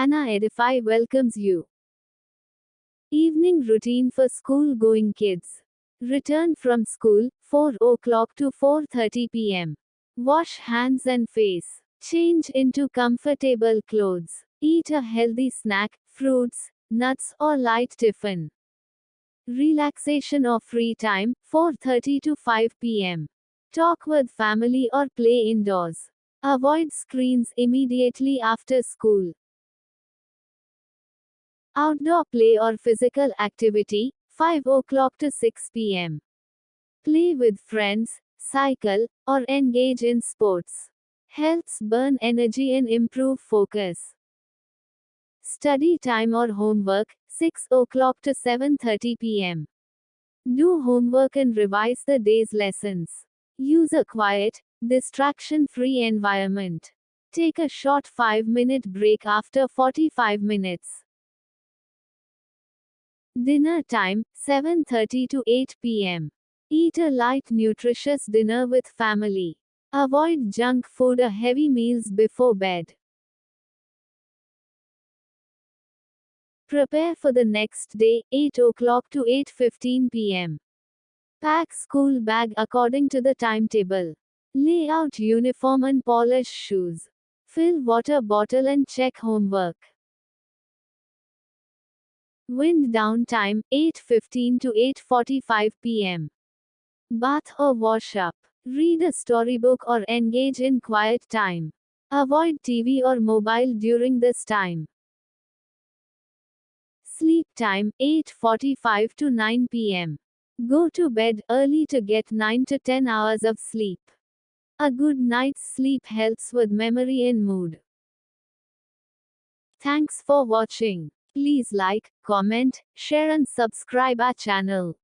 Hannah Edify welcomes you. Evening routine for school-going kids. Return from school, 4 o'clock to 4:30 p.m. Wash hands and face. Change into comfortable clothes. Eat a healthy snack, fruits, nuts or light tiffin. Relaxation or free time, 4:30 to 5 p.m. Talk with family or play indoors. Avoid screens immediately after school. Outdoor play or physical activity, 5 o'clock to 6 p.m. Play with friends, cycle, or engage in sports. Helps burn energy and improve focus. Study time or homework, 6 o'clock to 7:30 p.m. Do homework and revise the day's lessons. Use a quiet, distraction-free environment. Take a short 5-minute break after 45 minutes. Dinner time, 7:30 to 8 p.m. Eat a light nutritious dinner with family. Avoid junk food or heavy meals before bed. Prepare for the next day, 8 o'clock to 8:15 p.m. Pack school bag according to the timetable. Lay out uniform and polish shoes. Fill water bottle and check homework. Wind down time, 8:15 to 8:45 p.m. Bath or wash up. Read a storybook or engage in quiet time. Avoid TV or mobile during this time. Sleep time, 8:45 to 9 p.m. Go to bed early to get 9 to 10 hours of sleep. A good night's sleep helps with memory and mood. Thanks for watching. Please like, comment, share and subscribe our channel.